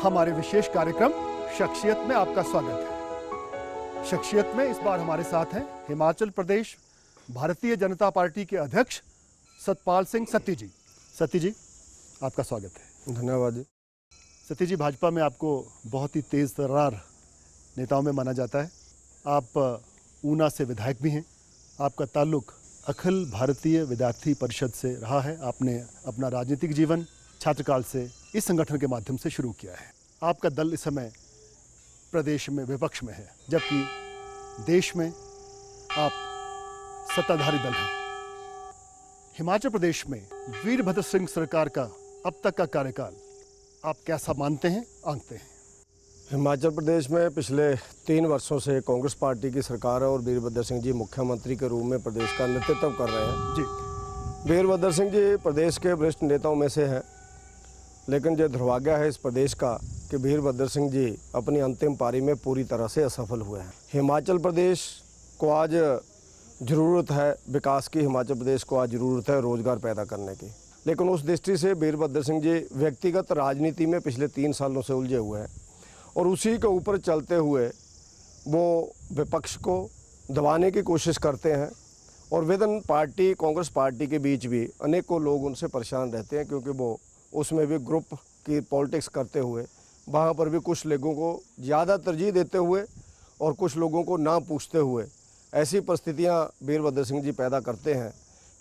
हमारे विशेष कार्यक्रम शख्सियत में आपका स्वागत है। शख्सियत में इस बार हमारे साथ हैं हिमाचल प्रदेश भारतीय जनता पार्टी के अध्यक्ष सतपाल सिंह सत्ती जी। सत्ती जी, आपका स्वागत है। धन्यवाद जी। सत्ती जी, भाजपा में आपको बहुत ही तेज तर्रार नेताओं में माना जाता है। आप ऊना से विधायक भी हैं। आपका ताल्लुक अखिल भारतीय विद्यार्थी परिषद से रहा है। आपने अपना राजनीतिक जीवन छात्रकाल से इस संगठन के माध्यम से शुरू किया है। आपका दल इस समय प्रदेश में विपक्ष में है, जबकि देश में आप सत्ताधारी दल हैं। हिमाचल प्रदेश में वीरभद्र सिंह सरकार का अब तक का कार्यकाल आप कैसा मानते हैं, आंकते हैं? हिमाचल प्रदेश में पिछले 3 वर्षों से कांग्रेस पार्टी की सरकार है और वीरभद्र सिंह जी मुख्यमंत्री के रूप में प्रदेश का नेतृत्व कर रहे हैं। जी, वीरभद्र सिंह जी प्रदेश के वरिष्ठ नेताओं में से हैं, लेकिन जो दुर्भाग्य है इस प्रदेश का कि वीरभद्र सिंह जी अपनी अंतिम पारी में पूरी तरह से असफल हुए हैं। हिमाचल प्रदेश को आज ज़रूरत है विकास की, हिमाचल प्रदेश को आज ज़रूरत है रोज़गार पैदा करने की, लेकिन उस दृष्टि से वीरभद्र सिंह जी व्यक्तिगत राजनीति में पिछले 3 सालों से उलझे हुए हैं और उसी के ऊपर चलते हुए वो विपक्ष को दबाने की कोशिश करते हैं। और विभिन्न पार्टी कांग्रेस पार्टी के बीच भी अनेकों लोग उनसे परेशान रहते हैं, क्योंकि वो उसमें भी ग्रुप की पॉलिटिक्स करते हुए वहाँ पर भी कुछ लोगों को ज़्यादा तरजीह देते हुए और कुछ लोगों को ना पूछते हुए ऐसी परिस्थितियाँ वीरभद्र सिंह जी पैदा करते हैं,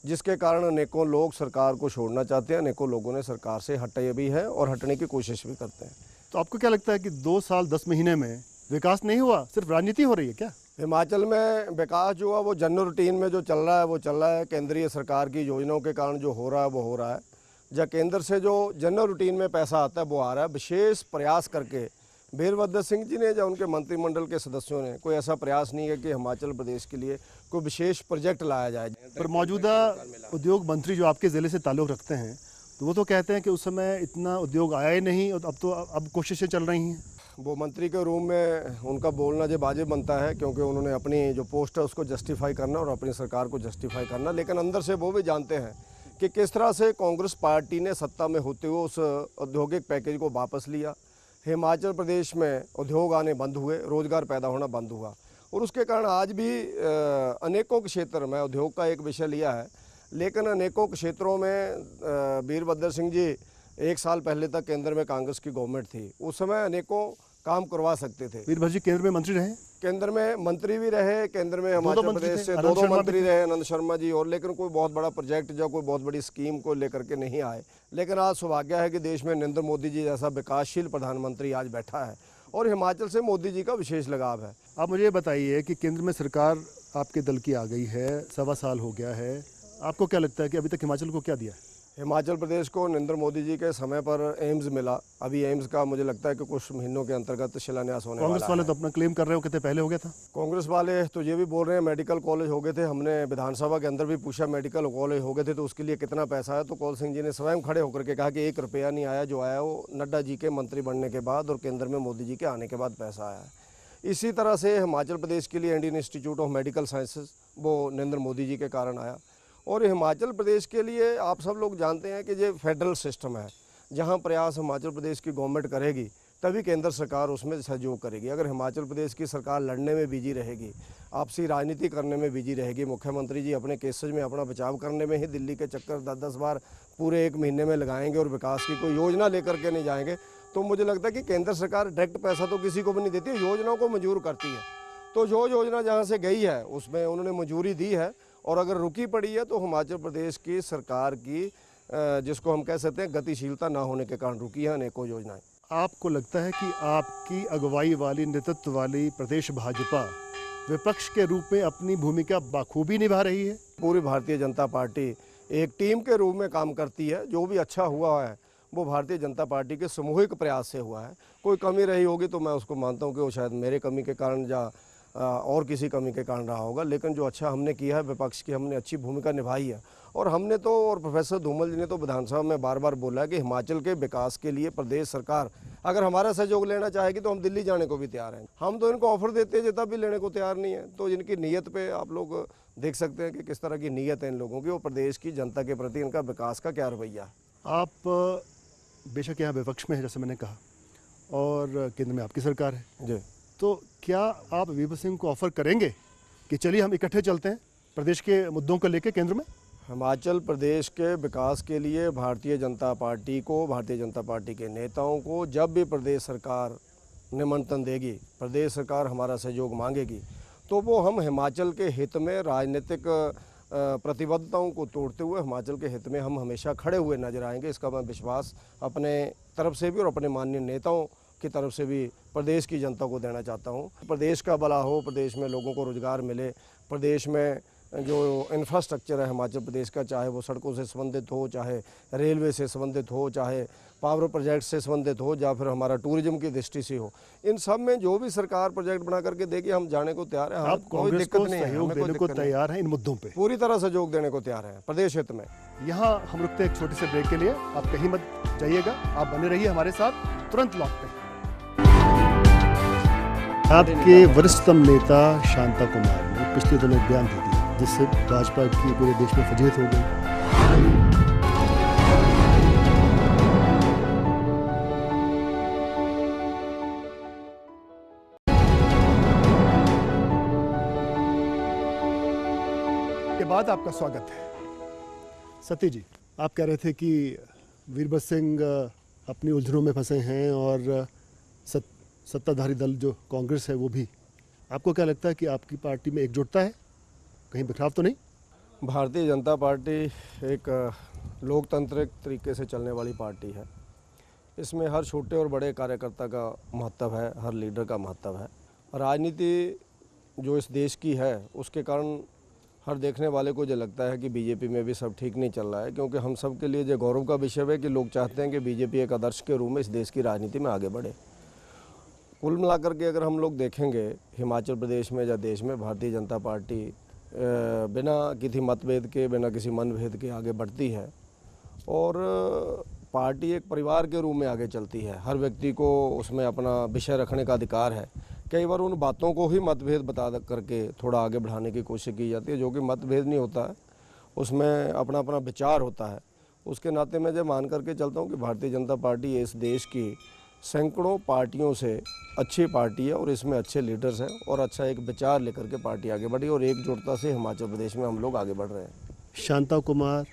जिसके कारण अनेकों लोग सरकार को छोड़ना चाहते हैं। अनेकों लोगों ने सरकार से हटे भी है और हटने की कोशिश भी करते हैं। तो आपको क्या लगता है कि 2 साल 10 महीने में विकास नहीं हुआ, सिर्फ राजनीति हो रही है क्या? हिमाचल में विकास जो है वो जनरल रूटीन में जो चल रहा है वो चल रहा है। केंद्रीय सरकार की योजनाओं के कारण जो हो रहा है वो हो रहा है। जब केंद्र से जो जनरल रूटीन में पैसा आता है वो आ रहा है। विशेष प्रयास करके वीरभद्र सिंह जी ने या उनके मंत्रिमंडल के सदस्यों ने कोई ऐसा प्रयास नहीं है कि हिमाचल प्रदेश के लिए कोई विशेष प्रोजेक्ट लाया जाए। पर मौजूदा उद्योग मंत्री जो आपके ज़िले से ताल्लुक़ रखते हैं, तो वो तो कहते हैं कि उस समय इतना उद्योग आया ही नहीं और अब कोशिशें चल रही हैं। वो मंत्री के रूम में उनका बोलना जो वाजिब बनता है, क्योंकि उन्होंने अपनी जो पोस्ट है उसको जस्टिफाई करना और अपनी सरकार को जस्टिफाई करना, लेकिन अंदर से वो भी जानते हैं कि किस तरह से कांग्रेस पार्टी ने सत्ता में होते हुए उस औद्योगिक पैकेज को वापस लिया। हिमाचल प्रदेश में उद्योग आने बंद हुए, रोज़गार पैदा होना बंद हुआ और उसके कारण आज भी अनेकों क्षेत्र में उद्योग का एक विषय लिया है, लेकिन अनेकों क्षेत्रों में वीरभद्र सिंह जी 1 साल पहले तक केंद्र में कांग्रेस की गवर्नमेंट थी, उस समय अनेकों काम करवा सकते थे। वीरभद्र जी केंद्र में मंत्री रहे? केंद्र में मंत्री भी रहे, केंद्र में हिमाचल प्रदेश से 2 मंत्री रहे, आनंद शर्मा जी, और लेकिन कोई बहुत बड़ा प्रोजेक्ट या कोई बहुत बड़ी स्कीम को लेकर के नहीं आए। लेकिन आज सौभाग्य है कि देश में नरेंद्र मोदी जी जैसा विकासशील प्रधानमंत्री आज बैठा है और हिमाचल से मोदी जी का विशेष लगाव है। आप मुझे ये बताइए कि केंद्र में सरकार आपके दल की आ गई है, 1.25 साल हो गया है, आपको क्या लगता है कि अभी तक हिमाचल को क्या दिया है? हिमाचल प्रदेश को नरेंद्र मोदी जी के समय पर एम्स मिला। अभी एम्स का मुझे लगता है कि कुछ महीनों के अंतर्गत शिलान्यास होने वाला है। कांग्रेस वाले तो अपना क्लेम कर रहे हो, कहते पहले हो गया था। कांग्रेस वाले तो ये भी बोल रहे हैं मेडिकल कॉलेज हो गए थे। हमने विधानसभा के अंदर भी पूछा मेडिकल कॉलेज हो गए थे तो उसके लिए कितना पैसा है, तो कौल सिंह जी ने स्वयं खड़े होकर के कहा कि 1 रुपया नहीं आया, जो आया वो नड्डा जी के मंत्री बनने के बाद और केंद्र में मोदी जी के आने के बाद पैसा आया है। इसी तरह से हिमाचल प्रदेश के लिए Indian institute of medical sciences वो नरेंद्र मोदी जी के कारण आया। और हिमाचल प्रदेश के लिए आप सब लोग जानते हैं कि ये फेडरल सिस्टम है, जहां प्रयास हिमाचल प्रदेश की गवर्नमेंट करेगी तभी केंद्र सरकार उसमें सहयोग करेगी। अगर हिमाचल प्रदेश की सरकार लड़ने में बिजी रहेगी, आपसी राजनीति करने में बिजी रहेगी, मुख्यमंत्री जी अपने केसेज में अपना बचाव करने में ही दिल्ली के चक्कर 10-10 बार पूरे 1 महीने में लगाएंगे और विकास की कोई योजना लेकर के नहीं जाएंगे, तो मुझे लगता है कि केंद्र सरकार डायरेक्ट पैसा तो किसी को भी नहीं देती, योजनाओं को मंजूर करती है। तो जो योजना जहाँ से गई है उसमें उन्होंने मंजूरी दी है और अगर रुकी पड़ी है तो हिमाचल प्रदेश की सरकार की जिसको हम कह सकते हैं गतिशीलता ना होने के कारण रुकी है अनेकों योजनाएं। आपको लगता है कि आपकी अगुवाई वाली, नेतृत्व वाली प्रदेश भाजपा विपक्ष के रूप में अपनी भूमिका बखूबी निभा रही है? पूरी भारतीय जनता पार्टी एक टीम के रूप में काम करती है। जो भी अच्छा हुआ है वो भारतीय जनता पार्टी के सामूहिक प्रयास से हुआ है। कोई कमी रही होगी तो मैं उसको मानता हूँ कि वो शायद मेरे कमी के कारण या और किसी कमी के कारण रहा होगा, लेकिन जो अच्छा हमने किया है विपक्ष की, हमने अच्छी भूमिका निभाई है। और हमने तो, और प्रोफेसर धूमल जी ने तो विधानसभा में बार बार बोला है कि हिमाचल के विकास के लिए प्रदेश सरकार अगर हमारा सहयोग लेना चाहेगी तो हम दिल्ली जाने को भी तैयार हैं। हम तो इनको ऑफर देते हैं तब भी लेने को तैयार नहीं है। तो इनकी नीयत पे आप लोग देख सकते हैं कि किस तरह की नीयत है इन लोगों की और प्रदेश की जनता के प्रति इनका विकास का क्या रवैया है। आप बेशक यहाँ विपक्ष में है जैसे मैंने कहा, और केंद्र में आपकी सरकार है, जी। तो क्या आप वीरभद्र सिंह को ऑफर करेंगे कि चलिए हम इकट्ठे चलते हैं प्रदेश के मुद्दों को लेकर केंद्र में? हिमाचल प्रदेश के विकास के लिए भारतीय जनता पार्टी को, भारतीय जनता पार्टी के नेताओं को जब भी प्रदेश सरकार निमंत्रण देगी, प्रदेश सरकार हमारा सहयोग मांगेगी, तो वो हम हिमाचल के हित में राजनीतिक प्रतिबद्धताओं को तोड़ते हुए हिमाचल के हित में हम हमेशा खड़े हुए नजर आएंगे। इसका मैं विश्वास अपने तरफ से भी और अपने माननीय नेताओं की तरफ से भी प्रदेश की जनता को देना चाहता हूँ। प्रदेश का भला हो, प्रदेश में लोगों को रोजगार मिले, प्रदेश में जो इंफ्रास्ट्रक्चर है हिमाचल प्रदेश का, चाहे वो सड़कों से संबंधित हो, चाहे रेलवे से संबंधित हो, चाहे पावर प्रोजेक्ट से संबंधित हो, या फिर हमारा टूरिज्म की दृष्टि से हो, इन सब में जो भी सरकार प्रोजेक्ट बना करके देगी हम जाने को तैयार हैं। आप कांग्रेस को सहयोग देने को तैयार हैं इन मुद्दों पे? पूरी तरह सहयोग देने को तैयार हैं प्रदेश हित में। यहाँ हम रुकते हैं एक छोटे से ब्रेक के लिए, आप कहीं मत जाइएगा, आप बने रहिए हमारे साथ, तुरंत लौटते हैं। आपके वरिष्ठतम नेता शांता कुमार ने पिछले दिनों एक बयान दे दिया जिससे भाजपा की पूरे देश में फजीहत हो गई। के बाद आपका स्वागत है। सती जी, आप कह रहे थे कि वीरभद्र सिंह अपनी उलझनों में फंसे हैं और सत्ताधारी दल जो कांग्रेस है वो भी। आपको क्या लगता है कि आपकी पार्टी में एकजुटता है, कहीं बिखराव तो नहीं? भारतीय जनता पार्टी एक लोकतांत्रिक तरीके से चलने वाली पार्टी है। इसमें हर छोटे और बड़े कार्यकर्ता का महत्व है, हर लीडर का महत्व है। राजनीति जो इस देश की है उसके कारण हर देखने वाले को जो लगता है कि बीजेपी में भी सब ठीक नहीं चल रहा है, क्योंकि हम सब के लिए जो गौरव का विषय है कि लोग चाहते हैं कि बीजेपी एक आदर्श के रूप में इस देश की राजनीति में आगे बढ़े। कुल मिलाकर के अगर हम लोग देखेंगे हिमाचल प्रदेश में या देश में, भारतीय जनता पार्टी बिना किसी मतभेद के, बिना किसी मनभेद के आगे बढ़ती है और पार्टी एक परिवार के रूप में आगे चलती है। हर व्यक्ति को उसमें अपना विषय रखने का अधिकार है। कई बार उन बातों को ही मतभेद बता करके थोड़ा आगे बढ़ाने की कोशिश की जाती है, जो कि मतभेद नहीं होता है, उसमें अपना अपना विचार होता है। उसके नाते मैं जब मान करके चलता हूँ कि भारतीय जनता पार्टी इस देश की सैकड़ों पार्टियों से अच्छी पार्टी है और इसमें अच्छे लीडर्स हैं और अच्छा एक विचार लेकर के पार्टी आगे बढ़ी और एकजुटता से हिमाचल प्रदेश में हम लोग आगे बढ़ रहे हैं। शांता कुमार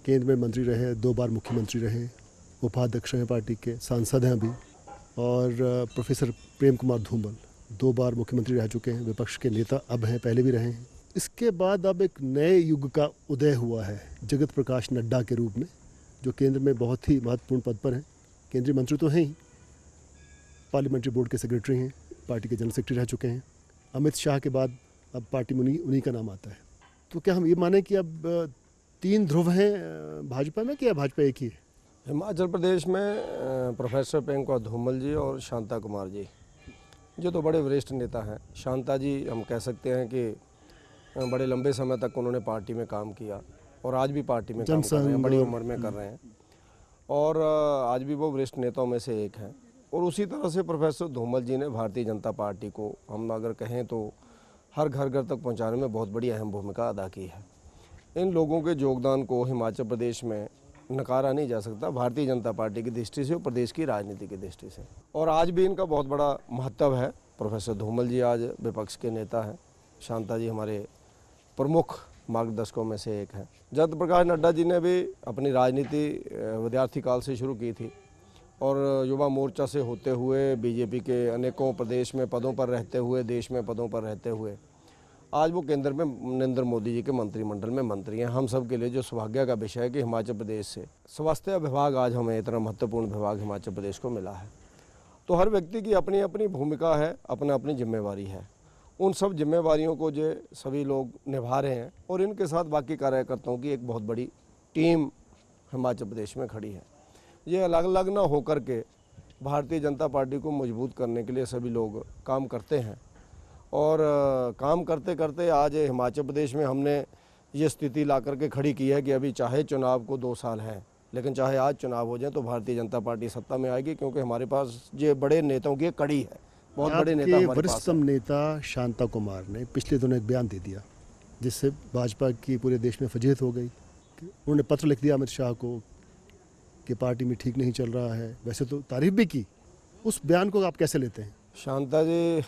केंद्र में मंत्री रहे, 2 बार मुख्यमंत्री रहे, उपाध्यक्ष हैं पार्टी के, सांसद हैं अभी, और प्रोफेसर प्रेम कुमार धूमल 2 बार मुख्यमंत्री रह चुके हैं, विपक्ष के नेता अब हैं, पहले भी रहे हैं। इसके बाद अब एक नए युग का उदय हुआ है जगत प्रकाश नड्डा के रूप में, जो केंद्र में बहुत ही महत्वपूर्ण पद पर हैं। केंद्रीय मंत्री तो हैं ही, पार्लियामेंट्री बोर्ड के सेक्रेटरी हैं, पार्टी के जनरल सेक्रेटरी रह चुके हैं। अमित शाह के बाद अब पार्टी में उन्हीं का नाम आता है। तो क्या हम ये माने कि अब 3 ध्रुव हैं भाजपा में, क्या भाजपा एक ही है? हिमाचल प्रदेश में प्रोफेसर प्रेम कुमार धूमल जी और शांता कुमार जी जो तो बड़े वरिष्ठ नेता हैं। शांता जी हम कह सकते हैं कि बड़े लंबे समय तक उन्होंने पार्टी में काम किया और आज भी पार्टी में काम कर रहे हैं, बड़ी उम्र में कर रहे हैं और आज भी वो वरिष्ठ नेताओं में से एक हैं। और उसी तरह से प्रोफेसर धूमल जी ने भारतीय जनता पार्टी को हम अगर कहें तो हर घर घर तक पहुंचाने में बहुत बड़ी अहम भूमिका अदा की है। इन लोगों के योगदान को हिमाचल प्रदेश में नकारा नहीं जा सकता भारतीय जनता पार्टी की दृष्टि से और प्रदेश की राजनीति की दृष्टि से। और आज भी इनका बहुत बड़ा महत्व है। प्रोफेसर धूमल जी आज विपक्ष के नेता हैं, शांता जी हमारे प्रमुख मार्गदर्शकों में से एक हैं। जगत प्रकाश नड्डा जी ने भी अपनी राजनीति विद्यार्थी काल से शुरू की थी और युवा मोर्चा से होते हुए बीजेपी के अनेकों प्रदेश में पदों पर रहते हुए, देश में पदों पर रहते हुए आज वो केंद्र में नरेंद्र मोदी जी के मंत्रिमंडल में मंत्री हैं। हम सब के लिए जो सौभाग्य का विषय है कि हिमाचल प्रदेश से स्वास्थ्य विभाग आज हमें इतना महत्वपूर्ण विभाग हिमाचल प्रदेश को मिला है। तो हर व्यक्ति की अपनी अपनी भूमिका है, अपना अपनी जिम्मेवारी है। उन सब जिम्मेवारियों को जो सभी लोग निभा रहे हैं और इनके साथ बाकी कार्यकर्ताओं की एक बहुत बड़ी टीम हिमाचल प्रदेश में खड़ी है। ये अलग अलग ना होकर के भारतीय जनता पार्टी को मजबूत करने के लिए सभी लोग काम करते हैं और काम करते करते आज हिमाचल प्रदेश में हमने ये स्थिति ला करके खड़ी की है कि अभी चाहे चुनाव को 2 साल हैं, लेकिन चाहे आज चुनाव हो जाए तो भारतीय जनता पार्टी सत्ता में आएगी, क्योंकि हमारे पास ये बड़े नेताओं की कड़ी है, बहुत बड़े नेता हमारे पास हैं। वरिष्ठतम नेता शांता कुमार ने पिछले दिनों एक बयान दे दिया जिससे भाजपा की पूरे देश में फजीहत हो गई। उन्होंने पत्र लिख दिया अमित शाह को कि पार्टी में ठीक नहीं चल रहा है, वैसे तो तारीफ भी की, उस बयान को आप कैसे लेते हैं? शांता जी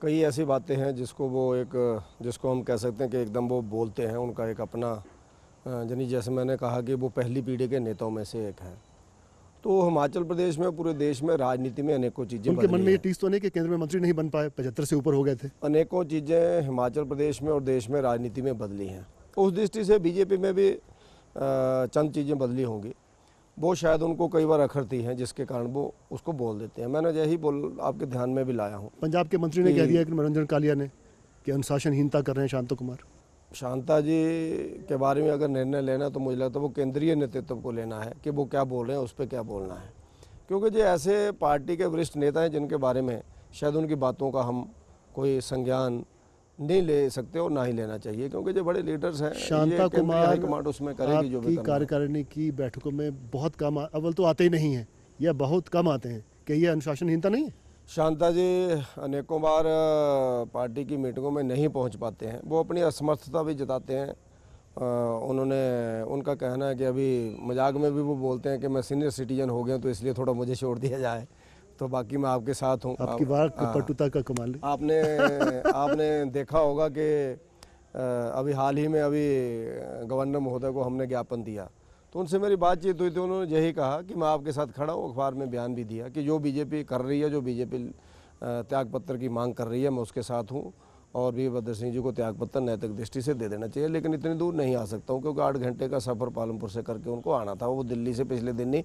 कई ऐसी बातें हैं जिसको हम कह सकते हैं कि एकदम वो बोलते हैं, उनका एक अपना यानी जैसे मैंने कहा कि वो पहली पीढ़ी के नेताओं में से एक है। तो हिमाचल प्रदेश में, पूरे देश में राजनीति में अनेकों चीज़ें उनके मन बदली में ये हैं। टीस तो नहीं कि केंद्र में मंत्री नहीं बन पाए, 75 से ऊपर हो गए थे? अनेकों चीज़ें हिमाचल प्रदेश में और देश में राजनीति में बदली हैं। उस दृष्टि से बीजेपी में भी चंद चीज़ें बदली होंगी, वो शायद उनको कई बार अखरती हैं, जिसके कारण वो उसको बोल देते हैं। मैंने यही आपके ध्यान में भी लाया हूँ। पंजाब के मंत्री ने कह कि- दिया कि मनोरंजन कालिया ने कि अनुशासनहीनता कर रहे हैं शांता कुमार। शांता जी के बारे में अगर निर्णय लेना तो मुझे लगता है वो केंद्रीय नेतृत्व को लेना है कि वो क्या बोल रहे हैं, उस पर क्या बोलना है। क्योंकि जो ऐसे पार्टी के वरिष्ठ नेता हैं जिनके बारे में शायद उनकी बातों का हम कोई संज्ञान नहीं ले सकते और ना ही लेना चाहिए, क्योंकि जो बड़े लीडर्स हैं, शांता ये केंद्रीय कुमार हाईकमांड उसमें करेगी जो भी आपकी करना है। कार्यकारिणी की बैठकों में बहुत कम अव्वल तो आते ही नहीं हैं या बहुत कम आते हैं, कि ये अनुशासनहीनता नहीं है? शांता जी अनेकों बार पार्टी की मीटिंगों में नहीं पहुंच पाते हैं, वो अपनी असमर्थता भी जताते हैं। उनका कहना है कि अभी मजाक में भी वो बोलते हैं कि मैं सीनियर सिटीजन हो गया तो इसलिए थोड़ा मुझे छोड़ दिया जाए, तो बाकी मैं आपके साथ हूँ। आपकी बात पटुता का कमाल है। आपने देखा होगा कि अभी हाल ही में गवर्नर महोदय को हमने ज्ञापन दिया, तो उनसे मेरी बातचीत हुई थी, उन्होंने यही कहा कि मैं आपके साथ खड़ा हूँ। अखबार में बयान भी दिया कि जो बीजेपी कर रही है, जो बीजेपी त्यागपत्र की मांग कर रही है, मैं उसके साथ हूँ और वीरभद्र सिंह जी को त्यागपत्र नैतिक दृष्टि से दे देना चाहिए। लेकिन इतनी दूर नहीं आ सकता हूँ, क्योंकि 8 घंटे का सफ़र पालमपुर से करके उनको आना था। वो दिल्ली से पिछले दिन ही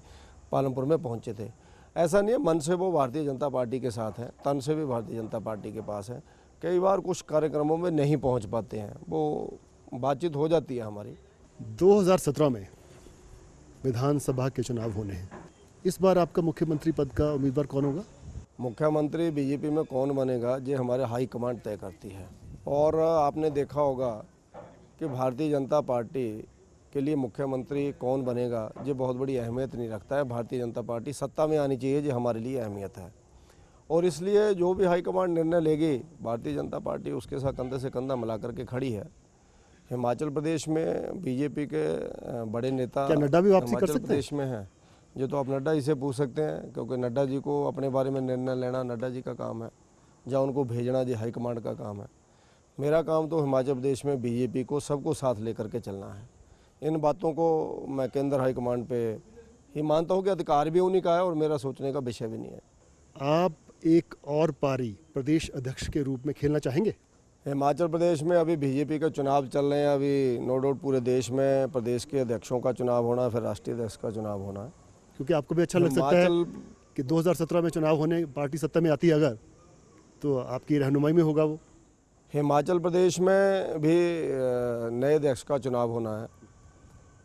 पालमपुर में पहुँचे थे। ऐसा नहीं है, मन से वो भारतीय जनता पार्टी के साथ हैं, तन से भी भारतीय जनता पार्टी के पास है। कई बार कुछ कार्यक्रमों में नहीं पहुँच पाते हैं, वो बातचीत हो जाती है हमारी। 2017 में विधानसभा के चुनाव होने हैं, इस बार आपका मुख्यमंत्री पद का उम्मीदवार कौन होगा? मुख्यमंत्री बीजेपी में कौन बनेगा ये हमारे हाई कमांड तय करती है। और आपने देखा होगा कि भारतीय जनता पार्टी के लिए मुख्यमंत्री कौन बनेगा ये बहुत बड़ी अहमियत नहीं रखता है। भारतीय जनता पार्टी सत्ता में आनी चाहिए, ये हमारे लिए अहमियत है। और इसलिए जो भी हाई कमांड निर्णय लेगी, भारतीय जनता पार्टी उसके साथ कंधे से कंधा मिला करके खड़ी है। हिमाचल प्रदेश में बीजेपी के बड़े नेता क्या नड्डा भी वापसी कर हिमाचल सकते हैं? प्रदेश में हैं। ये तो आप नड्डा जी से पूछ सकते हैं, क्योंकि नड्डा जी को अपने बारे में निर्णय लेना नड्डा जी का काम है, या उनको भेजना ये हाईकमांड का काम है। मेरा काम तो हिमाचल प्रदेश में बीजेपी को सबको साथ लेकर के चलना है। इन बातों को मैं केंद्र हाईकमांड पे ही मानता हूँ कि अधिकार भी उन्हीं का है और मेरा सोचने का विषय भी नहीं है। आप एक और पारी प्रदेश अध्यक्ष के रूप में खेलना चाहेंगे? हिमाचल प्रदेश में अभी बीजेपी के चुनाव चल रहे हैं। अभी नो डाउट पूरे देश में प्रदेश के अध्यक्षों का चुनाव होना है, फिर राष्ट्रीय अध्यक्ष का चुनाव होना है। क्योंकि आपको भी अच्छा लग सकता है हिमाचल कि 2017 में चुनाव होने, पार्टी सत्ता में आती है अगर, तो आपकी रहनुमाई में होगा वो। हिमाचल प्रदेश में भी नए अध्यक्ष का चुनाव होना है।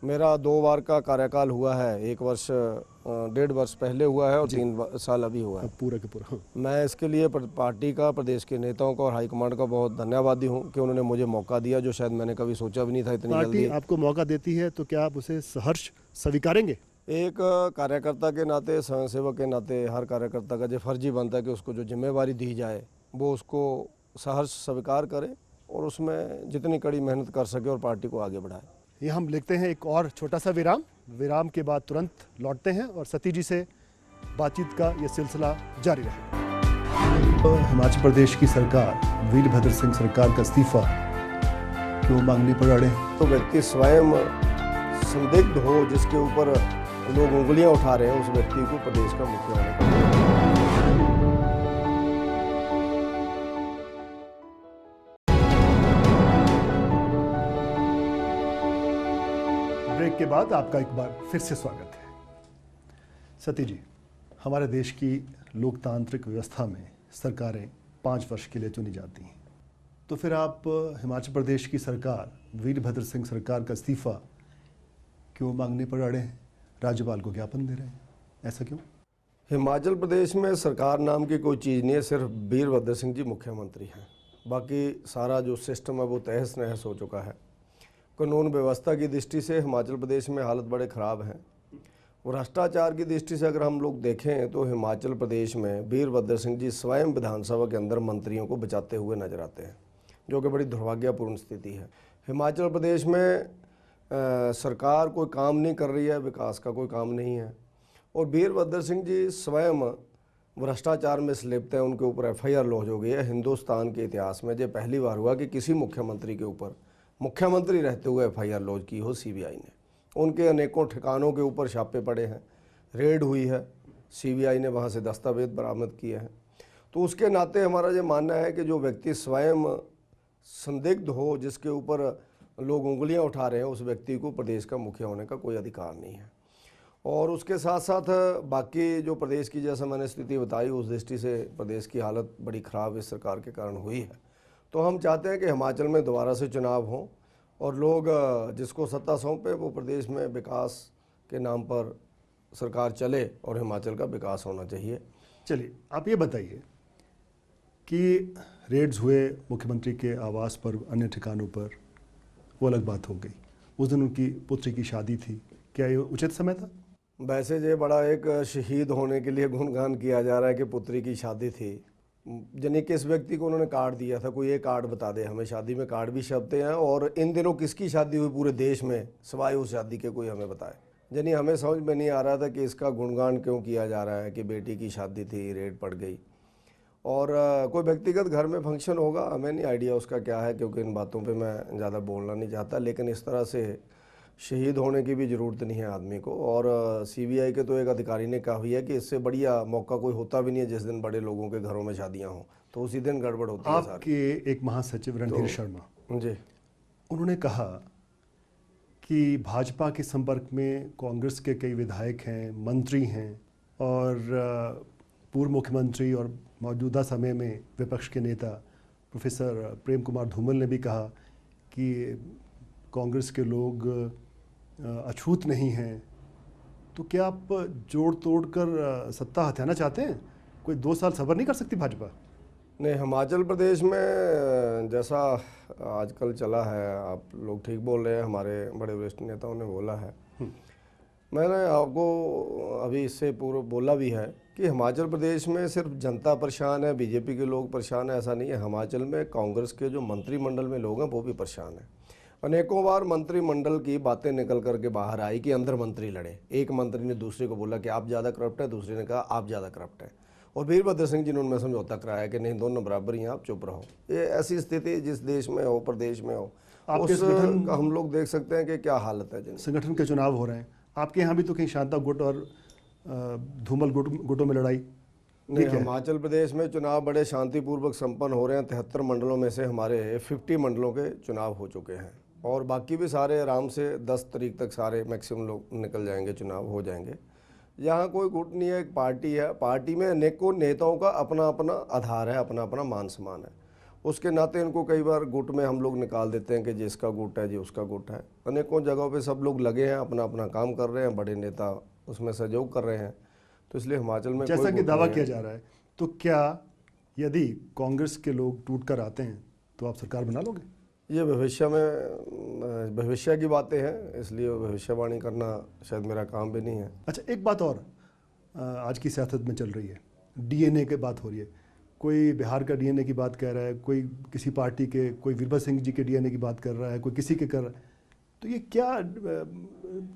मेरा 2 बार का कार्यकाल हुआ है, 1 वर्ष 1.5 वर्ष पहले हुआ है और 3 साल अभी हुआ है। अब पूरा के पूरा, हाँ। मैं इसके लिए पार्टी का, प्रदेश के नेताओं का और हाईकमांड का बहुत धन्यवादी हूं कि उन्होंने मुझे मौका दिया, जो शायद मैंने कभी सोचा भी नहीं था इतनी पार्टी जल्दी। आपको मौका देती है तो क्या आप उसे सहर्ष स्वीकारेंगे? एक कार्यकर्ता के नाते, स्वयंसेवक के नाते हर कार्यकर्ता का जो फर्जी बनता है कि उसको जो जिम्मेवारी दी जाए वो उसको सहर्ष स्वीकार करे और उसमें जितनी कड़ी मेहनत कर सके और पार्टी को आगे बढ़ाए। ये हम लिखते हैं एक और छोटा सा विराम। विराम के बाद तुरंत लौटते हैं और सती जी से बातचीत का ये सिलसिला जारी रहेगा। तो हिमाचल प्रदेश की सरकार, वीरभद्र सिंह सरकार का इस्तीफा क्यों मांगने पर अड़े? तो व्यक्ति स्वयं संदिग्ध हो, जिसके ऊपर लोग उंगलियां उठा रहे हैं, उस व्यक्ति को प्रदेश का मुखिया होने का। ब्रेक के बाद आपका एक बार फिर से स्वागत है। सती जी, हमारे देश की लोकतांत्रिक व्यवस्था में सरकारें 5 वर्ष के लिए चुनी जाती हैं, तो फिर आप हिमाचल प्रदेश की सरकार, वीरभद्र सिंह सरकार का इस्तीफा क्यों मांगने पर अड़े हैं? राज्यपाल को ज्ञापन दे रहे हैं, ऐसा क्यों? हिमाचल प्रदेश में सरकार नाम की कोई चीज़ नहीं है, सिर्फ वीरभद्र सिंह जी मुख्यमंत्री हैं। बाकी सारा जो सिस्टम है वो तहस नहस हो चुका है। कानून व्यवस्था की दृष्टि से हिमाचल प्रदेश में हालत बड़े ख़राब हैं। भ्रष्टाचार की दृष्टि से अगर हम लोग देखें तो हिमाचल प्रदेश में वीरभद्र सिंह जी स्वयं विधानसभा के अंदर मंत्रियों को बचाते हुए नजर आते हैं, जो कि बड़ी दुर्भाग्यपूर्ण स्थिति है। हिमाचल प्रदेश में सरकार कोई काम नहीं कर रही है, विकास का कोई काम नहीं है। और वीरभद्र सिंह जी स्वयं भ्रष्टाचार में लिप्त हैं, उनके ऊपर एफआईआर लॉन्च हो गई है। हिंदुस्तान के इतिहास में ये पहली बार हुआ कि किसी मुख्यमंत्री के ऊपर मुख्यमंत्री रहते हुए एफआईआर लॉन्च की हो सीबीआई ने। उनके अनेकों ठिकानों के ऊपर छापे पड़े हैं, रेड हुई है, सीबीआई ने वहाँ से दस्तावेज बरामद किए हैं। तो उसके नाते हमारा ये मानना है कि जो व्यक्ति स्वयं संदिग्ध हो, जिसके ऊपर लोग उंगलियां उठा रहे हैं, उस व्यक्ति को प्रदेश का मुखिया होने का कोई अधिकार नहीं है। और उसके साथ साथ बाकी जो प्रदेश की, जैसा मैंने स्थिति बताई, उस दृष्टि से प्रदेश की हालत बड़ी ख़राब इस सरकार के कारण हुई है। तो हम चाहते हैं कि हिमाचल में दोबारा से चुनाव हों और लोग जिसको सत्ता सौंपे वो प्रदेश में विकास के नाम पर सरकार चले और हिमाचल का विकास होना चाहिए। चलिए, आप ये बताइए कि रेड्स हुए मुख्यमंत्री के आवास पर, अन्य ठिकानों पर, वो अलग बात हो गई। उस दिन उनकी पुत्री की शादी थी, क्या ये उचित समय था? वैसे ये बड़ा एक शहीद होने के लिए गुणगान किया जा रहा है कि पुत्री की शादी थी। यानी किस व्यक्ति को उन्होंने कार्ड दिया था, कोई एक कार्ड बता दे हमें। शादी में कार्ड भी छपते हैं, और इन दिनों किसकी शादी हुई पूरे देश में सिवाय उस शादी के, कोई हमें बताए। यानी हमें समझ में नहीं आ रहा था कि इसका गुणगान क्यों किया जा रहा है कि बेटी की शादी थी, रेड पड़ गई। और कोई व्यक्तिगत घर में फंक्शन होगा, हमें नहीं आइडिया उसका क्या है, क्योंकि इन बातों पे मैं ज़्यादा बोलना नहीं चाहता। लेकिन इस तरह से शहीद होने की भी ज़रूरत नहीं है आदमी को। और सीबीआई के तो एक अधिकारी ने कहा हुई है कि इससे बढ़िया मौका कोई होता भी नहीं है जिस दिन बड़े लोगों के घरों में शादियां हों, तो उसी दिन गड़बड़ होती है। आपके एक महासचिव रणधीर शर्मा जी, उन्होंने कहा कि भाजपा के संपर्क में कांग्रेस के कई विधायक हैं, मंत्री हैं, और पूर्व मुख्यमंत्री और मौजूदा समय में विपक्ष के नेता प्रोफेसर प्रेम कुमार धूमल ने भी कहा कि कांग्रेस के लोग अछूत नहीं हैं। तो क्या आप जोड़ तोड़ कर सत्ता हथियाना चाहते हैं? कोई 2 साल सब्र नहीं कर सकती भाजपा? नहीं, हिमाचल प्रदेश में जैसा आजकल चला है, आप लोग ठीक बोल रहे हैं, हमारे बड़े वरिष्ठ नेताओं ने बोला है। मैंने आपको अभी इससे पूर्व बोला भी है कि हिमाचल प्रदेश में सिर्फ जनता परेशान है, बीजेपी के लोग परेशान है, ऐसा नहीं है। हिमाचल में कांग्रेस के जो मंत्रिमंडल में लोग हैं वो भी परेशान हैं। अनेकों बार मंत्रिमंडल की बातें निकल करके बाहर आई कि अंदर मंत्री लड़े। एक मंत्री ने दूसरे को बोला कि आप ज़्यादा करप्ट है, दूसरे ने कहा आप ज़्यादा करप्ट है, और वीरभद्र सिंह जी ने उनमें समझौता कराया कि नहीं, दोनों बराबर ही हैं, आप चुप रहो। ये ऐसी स्थिति जिस देश में हो, प्रदेश में हो, आपके उस संगठन हम लोग देख सकते हैं कि क्या हालत है। संगठन के चुनाव हो रहे हैं, आपके यहाँ भी तो कहीं शांता गुट और धूमल गुटों में लड़ाई? नहीं, हिमाचल प्रदेश में चुनाव बड़े शांतिपूर्वक संपन्न हो रहे हैं। 73 मंडलों में से हमारे 50 मंडलों के चुनाव हो चुके हैं, और बाकी भी सारे आराम से 10 तारीख तक सारे मैक्सिमम लोग निकल जाएंगे, चुनाव हो जाएंगे। यहाँ कोई गुट नहीं है, एक पार्टी है। पार्टी में अनेकों नेताओं का अपना अपना आधार है, अपना अपना मान सम्मान है। उसके नाते इनको कई बार गुट में हम लोग निकाल देते हैं कि जिसका गुट है जी उसका गुट है। अनेकों जगहों पे सब लोग लगे हैं, अपना अपना काम कर रहे हैं, बड़े नेता उसमें सहयोग कर रहे हैं। तो इसलिए हिमाचल में जैसा कि दावा किया जा रहा है, तो क्या यदि कांग्रेस के लोग टूट कर आते हैं तो आप सरकार बना लोगे? ये भविष्य की बातें हैं, इसलिए भविष्यवाणी करना शायद मेरा काम भी नहीं है। अच्छा, एक बात और आज की सियासत में चल रही है, डीएनए की बात हो रही है। कोई बिहार का डीएनए की बात कह रहा है, कोई किसी पार्टी के, कोई वीरभद्र सिंह जी के डीएनए की बात कर रहा है, कोई किसी के कर रहा है। तो ये क्या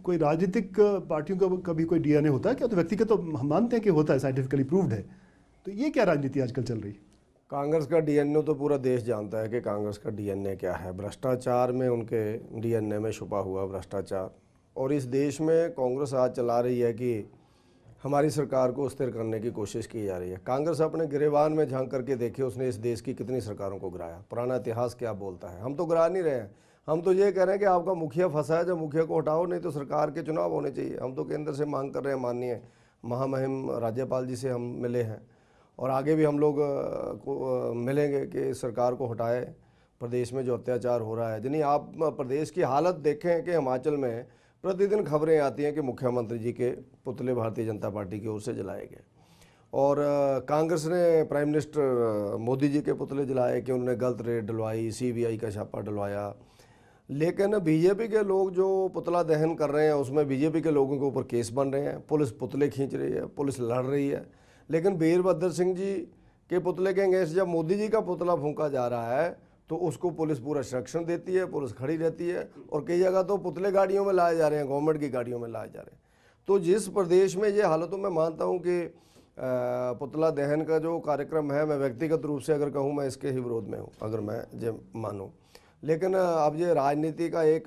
कोई राजनीतिक पार्टियों का कभी कोई डीएनए होता है क्या? तो व्यक्ति का तो हम मानते हैं कि होता है, साइंटिफिकली प्रूव्ड है। तो ये क्या राजनीति आजकल चल रही है? कांग्रेस का डीएनए तो पूरा देश जानता है कि कांग्रेस का डीएनए क्या है। भ्रष्टाचार में उनके डीएनए में छुपा हुआ भ्रष्टाचार। और इस देश में कांग्रेस आज चला रही है कि हमारी सरकार को स्थिर करने की कोशिश की जा रही है। कांग्रेस अपने गिरेबान में झांक करके देखिए, उसने इस देश की कितनी सरकारों को गिराया। पुराना इतिहास क्या बोलता है? हम तो गिरा नहीं रहे हैं, हम तो ये कह रहे हैं कि आपका मुखिया फंसा है, जब मुखिया को हटाओ, नहीं तो सरकार के चुनाव होने चाहिए। हम तो केंद्र से मांग कर रहे हैं, माननीय महामहिम राज्यपाल जी से हम मिले हैं, और आगे भी हम लोग को मिलेंगे कि सरकार को हटाए प्रदेश में जो अत्याचार हो रहा है। यानी आप प्रदेश की हालत देखें कि हिमाचल में प्रतिदिन खबरें आती हैं कि मुख्यमंत्री जी के पुतले भारतीय जनता पार्टी की ओर से जलाए गए, और कांग्रेस ने प्राइम मिनिस्टर मोदी जी के पुतले जलाए कि उन्होंने गलत रेड डलवाई, सीबीआई का छापा डलवाया। लेकिन बीजेपी के लोग जो पुतला दहन कर रहे हैं उसमें बीजेपी के लोगों के ऊपर केस बन रहे हैं, पुलिस पुतले खींच रही है, पुलिस लड़ रही है। लेकिन वीरभद्र सिंह जी के पुतले के अगेंस्ट जब मोदी जी का पुतला फूंका जा रहा है तो उसको पुलिस पूरा संरक्षण देती है, पुलिस खड़ी रहती है। और कई जगह तो पुतले गाड़ियों में लाए जा रहे हैं, गवर्नमेंट की गाड़ियों में लाए जा रहे हैं। तो जिस प्रदेश में ये हालत, तो मैं मानता हूँ कि पुतला दहन का जो कार्यक्रम है, मैं व्यक्तिगत रूप से अगर कहूँ, मैं इसके ही विरोध में हूँ, अगर मैं ये मानूँ। लेकिन अब ये राजनीति का एक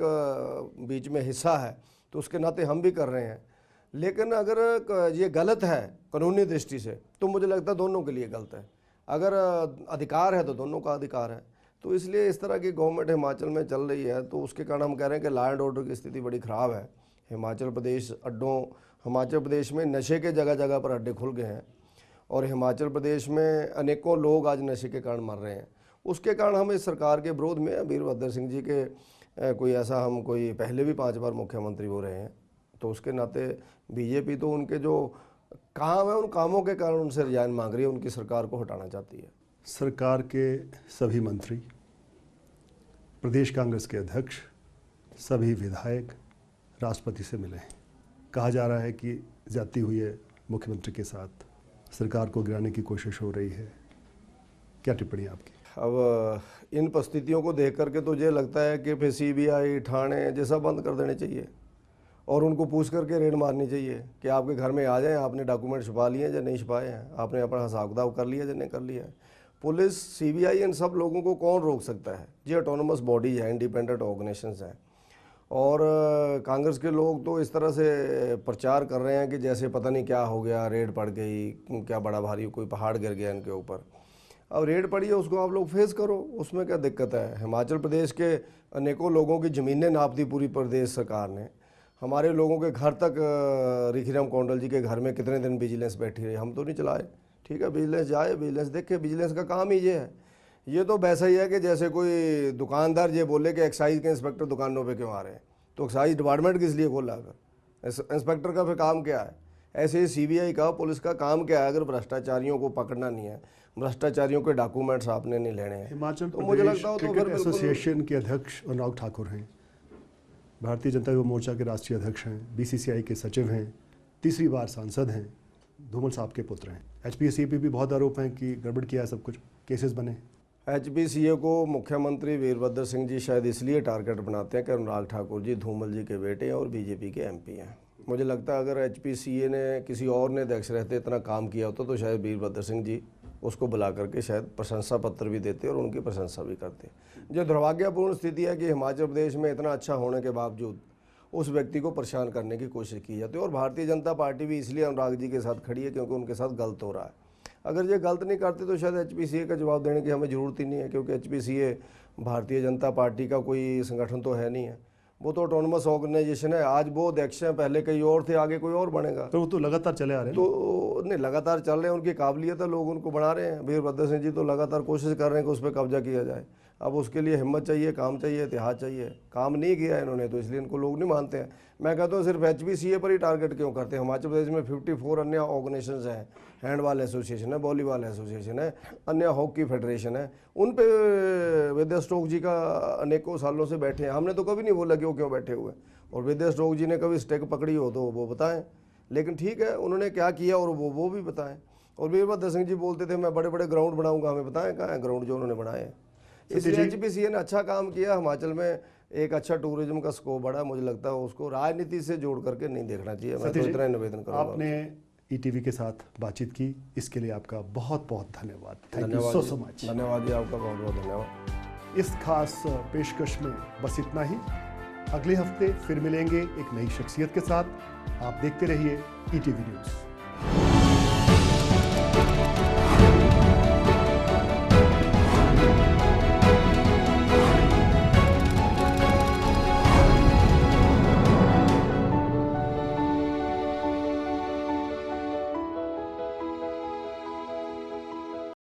बीच में हिस्सा है, तो उसके नाते हम भी कर रहे हैं। लेकिन अगर ये गलत है कानूनी दृष्टि से, तो मुझे लगता है दोनों के लिए गलत है। अगर अधिकार है तो दोनों का अधिकार है। तो इसलिए इस तरह की गवर्नमेंट हिमाचल में चल रही है, तो उसके कारण हम कह रहे हैं कि लॉ एंड ऑर्डर की स्थिति बड़ी ख़राब है। हिमाचल प्रदेश में नशे के जगह जगह पर अड्डे खुल गए हैं, और हिमाचल प्रदेश में अनेकों लोग आज नशे के कारण मर रहे हैं। उसके कारण हम इस सरकार के विरोध में, वीरभद्र सिंह जी के कोई पहले भी 5 बार मुख्यमंत्री हो रहे हैं, तो उसके नाते बीजेपी तो उनके जो काम है, उन कामों के कारण उनसे रिजाइन मांग रही है, उनकी सरकार को हटाना चाहती है। सरकार के सभी मंत्री, प्रदेश कांग्रेस के अध्यक्ष, सभी विधायक राष्ट्रपति से मिले हैं। कहा जा रहा है कि ज्यादती हुई है मुख्यमंत्री के साथ, सरकार को गिराने की कोशिश हो रही है। क्या टिप्पणी आपकी? अब इन परिस्थितियों को देख करके तो ये लगता है कि फिर CBI, थाने जैसा बंद कर देने चाहिए, और उनको पूछ करके रेड मारनी चाहिए कि आपके घर में आ जाएं, आपने डॉक्यूमेंट छुपा लिए या नहीं छुपाए हैं, आपने अपना हिसाब किताब कर लिया या नहीं कर लिया है। पुलिस, CBI, इन सब लोगों को कौन रोक सकता है? ये ऑटोनोमस बॉडीज हैं, इंडिपेंडेंट ऑर्गेनाइजेशंस हैं। और कांग्रेस के लोग तो इस तरह से प्रचार कर रहे हैं कि जैसे पता नहीं क्या हो गया, रेड पड़ गई, क्या बड़ा भारी कोई पहाड़ गिर गया इनके ऊपर। अब रेड पड़ी है, उसको आप लोग फेस करो, उसमें क्या दिक्कत है? हिमाचल प्रदेश के अनेकों लोगों की ज़मीनें नाप दी पूरी प्रदेश सरकार ने। हमारे लोगों के घर तक, रिखीराम कौंडल जी के घर में कितने दिन विजिलेंस बैठी रही, हम तो नहीं चलाए। ठीक है, विजिलेंस जाए, विजिलेंस देखे, विजिलेंस का काम ही ये है। ये तो वैसा ही है कि जैसे कोई दुकानदार ये बोले कि एक्साइज के इंस्पेक्टर दुकानों पे क्यों आ रहे हैं, तो एक्साइज डिपार्टमेंट किस लिए खोला? अगर इंस्पेक्टर का फिर काम क्या है? ऐसे ही CBI का, पुलिस का काम क्या है? अगर भ्रष्टाचारियों को पकड़ना नहीं है, भ्रष्टाचारियों के डॉक्यूमेंट्स आपने नहीं लेने हैं, हिमाचल तो मुझे प्रदेश लगता है तो क्रिकेट फिर एसोसिएशन के अध्यक्ष अनुराग ठाकुर हैं, भारतीय जनता युवा मोर्चा के राष्ट्रीय अध्यक्ष हैं, BCCI के सचिव हैं, तीसरी बार सांसद हैं, धूमल साहब के पुत्र हैं। HPCA पे भी बहुत आरोप हैं कि गड़बड़ किया है, सब कुछ केसेस बने। HPCA को मुख्यमंत्री वीरभद्र सिंह जी शायद इसलिए टारगेट बनाते हैं कि अनुराग ठाकुर जी धूमल जी के बेटे हैं और BJP के MP हैं। मुझे लगता है अगर HPCA ने, किसी और ने अध्यक्ष रहते इतना काम किया होता तो शायद वीरभद्र सिंह जी उसको बुला करके शायद प्रशंसा पत्र भी देते और उनकी प्रशंसा भी करते। जो दुर्भाग्यपूर्ण स्थिति है कि हिमाचल प्रदेश में इतना अच्छा होने के बावजूद उस व्यक्ति को परेशान करने की कोशिश की जाती है। और भारतीय जनता पार्टी भी इसलिए अनुराग जी के साथ खड़ी है क्योंकि उनके साथ गलत हो रहा है। अगर ये गलत नहीं करते तो शायद HPCA का जवाब देने की हमें ज़रूरत ही नहीं है, क्योंकि HPCA भारतीय जनता पार्टी का कोई संगठन तो है नहीं है, वो तो ऑटोनोमस ऑर्गेनाइजेशन है। आज वो अध्यक्ष हैं, पहले कई और थे, आगे कोई और बनेगा। तो वो तो लगातार चले आ रहे हैं। तो नहीं, लगातार चल रहे हैं, उनकी काबिलियत है, लोग उनको बना रहे हैं। वीरभद्र सिंह जी तो लगातार कोशिश कर रहे हैं कि उस पर कब्जा किया जाए। अब उसके लिए हिम्मत चाहिए, काम चाहिए, इतिहास चाहिए। काम नहीं किया इन्होंने, तो इसलिए इनको लोग नहीं मानते हैं। मैं कहता हूँ सिर्फ HPCA पर ही टारगेट क्यों करते हैं? हिमाचल प्रदेश में 54 अन्य ऑर्गेनाइजेशंस हैं, हैंडबॉल एसोसिएशन है, वॉलीबॉल एसोसिएशन है, अन्य हॉकी फेडरेशन है, उन पे विद्या स्टोक जी का अनेकों सालों से बैठे हैं। हमने तो कभी नहीं बोला कि वो क्यों बैठे हुए, और विद्या स्टोक जी ने कभी स्टेक पकड़ी हो तो वो बताएं। लेकिन ठीक है, उन्होंने क्या किया और वो भी बताएं। और वीरभद्र सिंह जी बोलते थे मैं बड़े बड़े ग्राउंड बनाऊंगा, हमें बताएं कहाँ है ग्राउंड जो उन्होंने बनाए हैं। इसलिए HPCA ने अच्छा काम किया। हिमाचल में एक अच्छा टूरिज्म का स्कोप बढ़ा। मुझे लगता है उसको राजनीति से जोड़ करके नहीं देखना चाहिए। मैं तो इतना निवेदन करूंगा। आपने ETV के साथ बातचीत की, इसके लिए आपका बहुत बहुत धन्यवाद। Thank you so much. धन्यवाद जी, आपका बहुत बहुत धन्यवाद। इस खास पेशकश में बस इतना ही। अगले हफ्ते फिर मिलेंगे एक नई शख्सियत के साथ। आप देखते रहिए ETV न्यूज़।